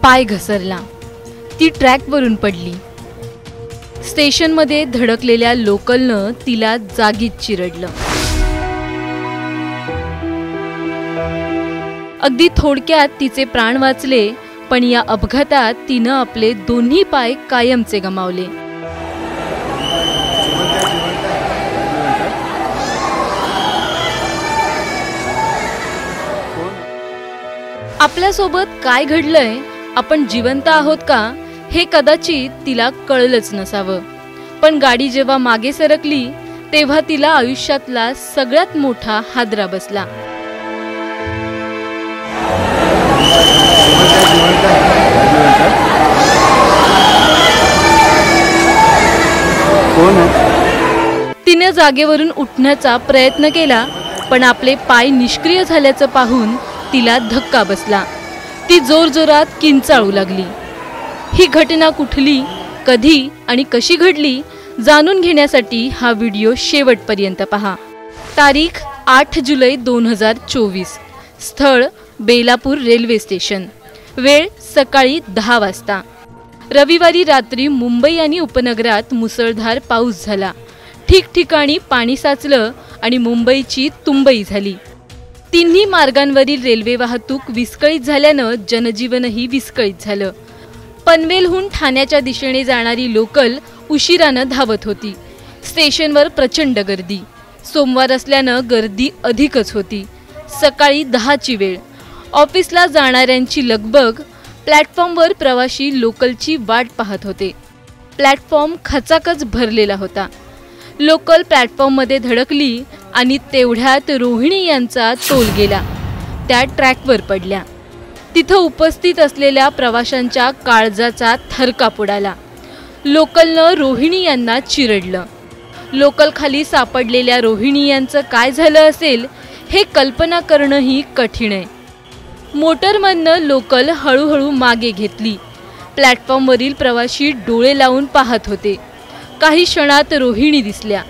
पाय घसरला, ती ट्रॅकवरून पडली। स्टेशनमध्ये धडकलेल्या लोकलनं तिला जागीच चिरडलं। अगदी थोडक्यात तिचे प्राण वाचले, पण या अपघातात तिनं आपले दोन्ही पाय कायमचे गमावले। आपल्यासोबत काय घडलंय, आपण जिवंत आहोत का, हे कदाचित तिला कळलंच नसावं। पण गाडी जेव्हा मागे सरकली तेव्हा तिला आयुष्यातला सगळ्यात मोठा हादरा बसला। तिने जागेवरून उठण्याचा प्रयत्न केला, पण आपले पाय निष्क्रिय झाल्याचं पाहून तिला धक्का बसला। ती जोरजोरात किंचाळू लागली। ही घटना कुठली, कधी आणि कशी घडली जाणून घेण्यासाठी हा व्हिडिओ शेवटपर्यंत पहा। तारीख 8 जुलै 2024, स्थळ बेलापूर रेल्वे स्टेशन, वेळ सकाळी 10 वाजता। रविवारी रात्री मुंबई आणि उपनगरात मुसळधार पाऊस झाला। ठिकठिकाणी पाणी साचलं आणि मुंबईची तुंबई झाली। तिन्ही मार्गांवरील रेल्वे वाहतूक विस्कळीत झाल्यानं जनजीवनही विस्कळीत झालं। पनवेलहून ठाण्याच्या दिशेने जाणारी लोकल उशिरानं धावत होती। स्टेशनवर प्रचंड गर्दी, सोमवार असल्यानं गर्दी अधिकच होती। सकाळी 10ची वेळ, ऑफिसला जाणाऱ्यांची लगबग। प्लॅटफॉर्मवर प्रवासी लोकलची वाट पाहत होते। प्लॅटफॉर्म खचाखच भरलेला होता। लोकल प्लॅटफॉर्ममध्ये धडकली आणि तेवढ्यात रोहिणी यांचा तोल गेला। त्या ट्रॅकवर पडल्या। तिथं उपस्थित असलेल्या प्रवाशांच्या काळजाचा थरकाप उडाला। लोकलनं रोहिणी यांना चिरडलं। लोकल खाली सापडलेल्या रोहिणी यांचं काय झालं असेल हे कल्पना करणंही कठीण आहे। मोटरमननं लोकल हळूहळू मागे घेतली। प्लॅटफॉर्मवरील प्रवासी डोळे लावून पाहत होते। काही क्षणात रोहिणी दिसल्या।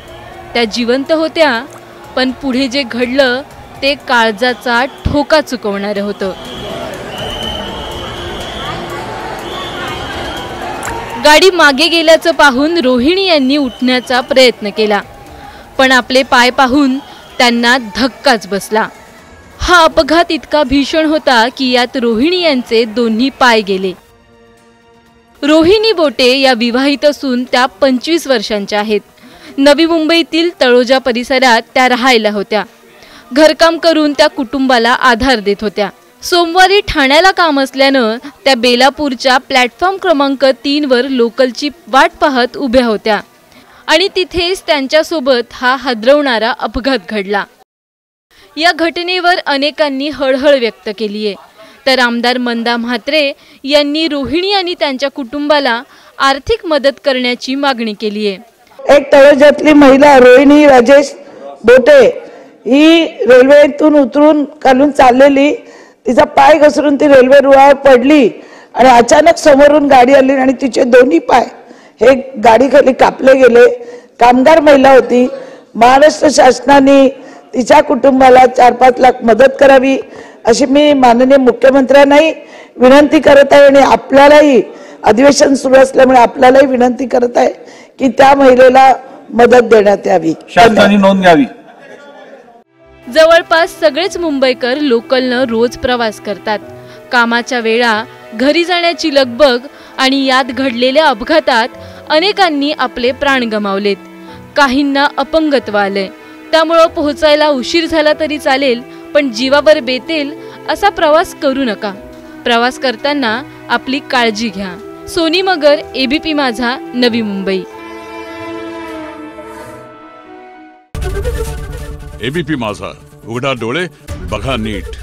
त्या जिवंत होत्या, पण पुढे जे घडलं ते काळजाचा ठोका चुकवणारं होतं। गाडी मागे गेल्याचं पाहून रोहिणी यांनी उठण्याचा प्रयत्न केला, पण आपले पाय पाहून त्यांना धक्काच बसला। हा अपघात इतका भीषण होता की यात रोहिणी यांचे दोन्ही पाय गेले। रोहिणी बोटे या विवाहित असून त्या 25 वर्षांच्या आहेत। नवी मुंबईतील तळोजा परिसरात त्या राहायला होत्या। घरकाम करून त्या कुटुंबाला आधार देत होत्या। सोमवारी ठाण्याला काम असल्यानं त्या बेलापूरच्या प्लॅटफॉर्म क्रमांक 3 वर लोकलची वाट पाहत उभ्या होत्या आणि तिथेच त्यांच्यासोबत हा हादरवणारा अपघात घडला। या घटनेवर अनेकांनी हळहळ व्यक्त केली आहे, तर आमदार मंदा म्हात्रे यांनी रोहिणी आणि त्यांच्या कुटुंबाला आर्थिक मदत करण्याची मागणी केली आहे। एक तळोजातली महिला रोहिणी राजेश बोटे ही रेल्वेतून उतरून खालून चाललेली, तिचा पाय घसरून ती रेल्वे रुळावर पडली आणि अचानक समोरून गाडी आली आणि तिचे दोन्ही पाय हे गाडीखाली कापले गेले। कामगार महिला होती। महाराष्ट्र शासनाने तिच्या कुटुंबाला 4-5 लाख मदत करावी अशी मी माननीय मुख्यमंत्र्यांनाही विनंती करत आहे आणि आपल्यालाही अधिवेशन सुरू असल्यामुळे आपल्यालाही विनंती करत आहे की त्या महिलेला मदत देण्यात यावी, शासनाने नोंद घ्यावी। जवळपास सगळेच मुंबईकर लोकलनं रोज प्रवास करतात। कामाच्या वेळा, घरी जाण्याची लगबग आणि यात घडलेल्या अपघातात अनेकांनी आपले प्राण गमावलेत। काहींना अपंगत्व आलंय, त्यामुळे पोहोचायला उशीर झाला तरी चालेल, पण जीवावर बेतेल असा प्रवास करू नका। प्रवास करताना आपली काळजी घ्या। सोनी मगर, एबीपी माझा, नवी मुंबई। एबीपी माझा, उघडा डोळे बघा नीट।